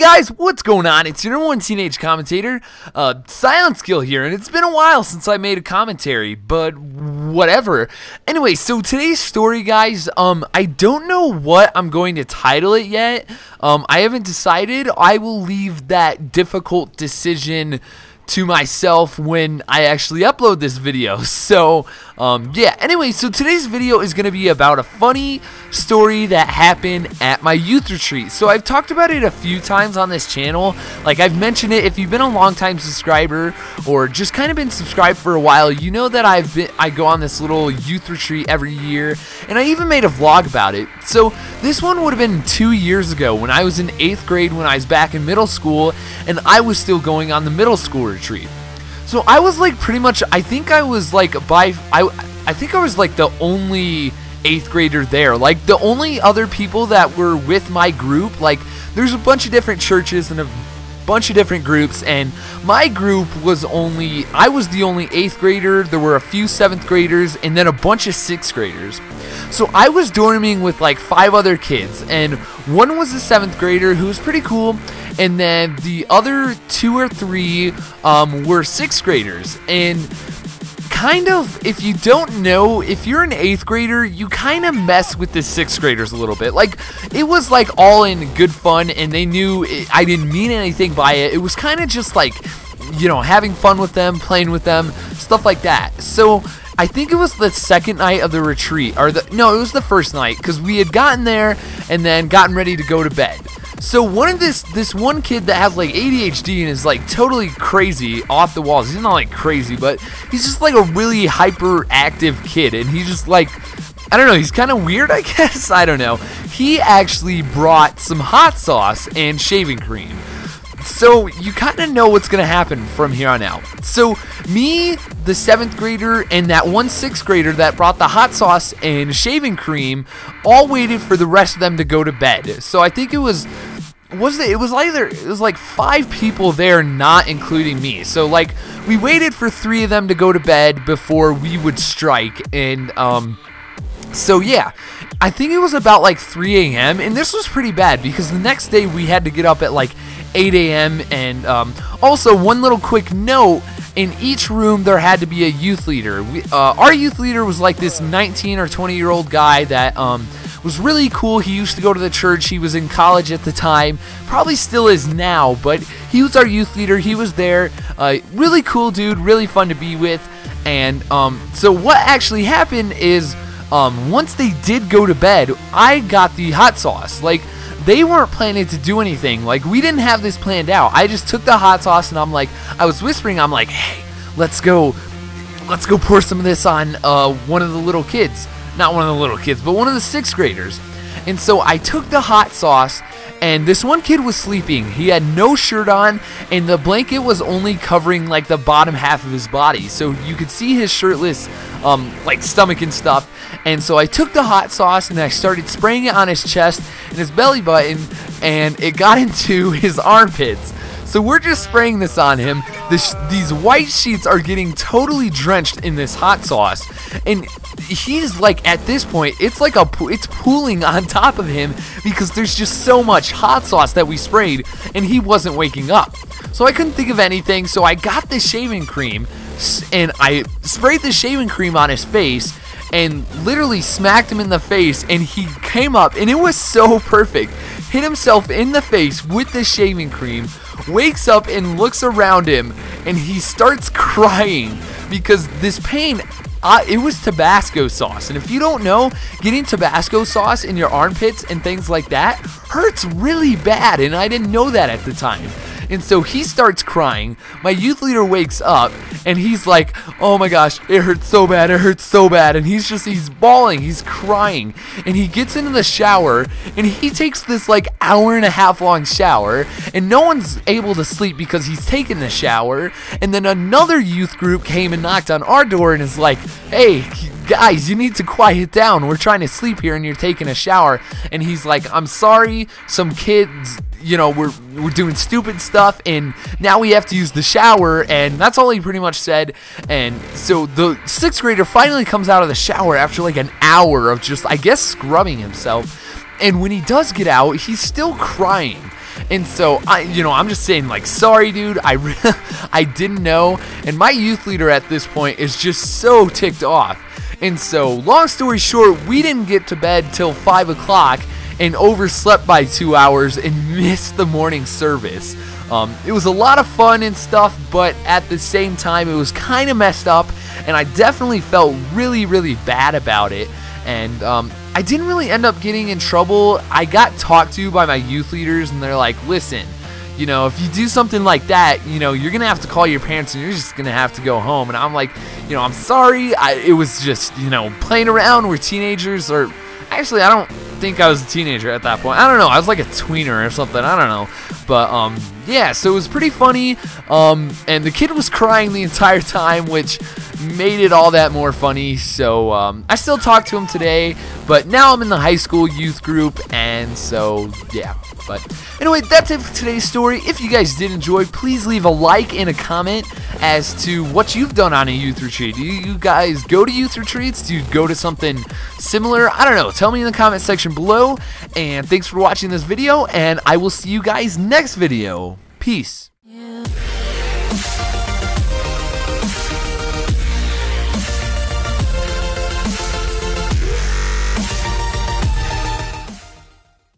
guys, what's going on? It's your number one teenage commentator, Silent Skill here, and it's been a while since I made a commentary, but whatever. Anyway, so today's story, guys, I don't know what I'm going to title it yet. I haven't decided. I will leave that difficult decision to myself when I actually upload this video. So yeah, anyway, so today's video is going to be about a funny story that happened at my youth retreat. So I've talked about it a few times on this channel. Like, I've mentioned it. If you've been a long time subscriber or just kind of been subscribed for a while, you know that I go on this little youth retreat every year, and I even made a vlog about it. So this one would have been 2 years ago when I was in 8th grade, when I was back in middle school, and I was still going on the middle school retreat. So I was like pretty much, I think I was like the only 8th grader there. Like, the only other people that were with my group, like, there's a bunch of different churches and a bunch of different groups, and my group was I was the only 8th grader. There were a few 7th graders and then a bunch of 6th graders. So I was dorming with like 5 other kids, and one was a 7th grader who was pretty cool, and then the other 2 or 3 were 6th graders. And kind of, if you don't know, if you're an 8th grader, you kind of mess with the 6th graders a little bit. Like, it was like all in good fun, and they knew I didn't mean anything by it. It was kind of just like, you know, having fun with them, playing with them, stuff like that. So I think it was the second night of the retreat, no, it was the first night, because we had gotten there and then gotten ready to go to bed. So this one kid that has like ADHD and is like totally crazy off the walls. He's not like crazy, but he's just like a really hyperactive kid, and he's just like, I don't know, he's kind of weird, I guess. I don't know. He actually brought some hot sauce and shaving cream. So you kind of know what's going to happen from here on out. So me, the 7th grader, and that one 6th grader that brought the hot sauce and shaving cream all waited for the rest of them to go to bed. So I think it was like 5 people there, not including me. So like, we waited for 3 of them to go to bed before we would strike. And so yeah, I think it was about like 3 a.m. and this was pretty bad because the next day we had to get up at like 8 a.m. And also, one little quick note, in each room there had to be a youth leader. Our youth leader was like this 19 or 20-year-old guy that was really cool. He used to go to the church. He was in college at the time, probably still is now, but he was our youth leader. He was there. Really cool dude, really fun to be with. And so what actually happened is, once they did go to bed, I got the hot sauce. Like, they weren't planning to do anything. Like, we didn't have this planned out. I just took the hot sauce, and I was whispering, I'm like, hey, let's go pour some of this on one of the little kids. Not one of the little kids, but one of the 6th graders. And so I took the hot sauce, and this one kid was sleeping. He had no shirt on, and the blanket was only covering like the bottom half of his body, so you could see his shirtless like stomach and stuff. And so I took the hot sauce and I started spraying it on his chest and his belly button, and it got into his armpits. So we're just spraying this on him. These white sheets are getting totally drenched in this hot sauce, and he's like, at this point, it's like it's pooling on top of him because there's just so much hot sauce that we sprayed, and he wasn't waking up. So I couldn't think of anything, so I got the shaving cream and I sprayed the shaving cream on his face and literally smacked him in the face, and he came up, and it was so perfect. Hit himself in the face with the shaving cream, wakes up and looks around him, and he starts crying because this pain, it was Tabasco sauce. And if you don't know, getting Tabasco sauce in your armpits and things like that hurts really bad, and I didn't know that at the time. And so he starts crying. My youth leader wakes up, and he's like, oh my gosh, it hurts so bad, it hurts so bad. And he's bawling, he's crying. And he gets into the shower, and he takes this like hour-and-a-half long shower, and no one's able to sleep because he's taking the shower. And then another youth group came and knocked on our door and is like, hey, guys, you need to quiet down. We're trying to sleep here and you're taking a shower. And he's like, I'm sorry, some kids, you know, we're doing stupid stuff, and now we have to use the shower. And that's all he pretty much said. And so the 6th grader finally comes out of the shower after like an hour of just, I guess, scrubbing himself. And when he does get out, he's still crying. And so I'm just saying, like, sorry, dude, I didn't know. And my youth leader at this point is just so ticked off. And so, long story short, we didn't get to bed till 5 o'clock and overslept by 2 hours and missed the morning service. It was a lot of fun and stuff, but at the same time, it was kind of messed up, and I definitely felt really, really bad about it. And I didn't really end up getting in trouble. I got talked to by my youth leaders, and they're like, listen, if you do something like that, you're going to have to call your parents and you're just going to have to go home. And I'm like, I'm sorry. It was just, playing around. We're teenagers. Or actually, I don't think I was a teenager at that point. I don't know. I was like a tweener or something. I don't know. But, yeah, so it was pretty funny. And the kid was crying the entire time, which made it all that more funny. So I still talk to him today, but now I'm in the high school youth group, and so yeah. But anyway, that's it for today's story. If you guys did enjoy, please leave a like and a comment as to what you've done on a youth retreat. Do you guys go to youth retreats? Do you go to something similar? I don't know. Tell me in the comment section below. And thanks for watching this video, and I will see you guys next video. Peace.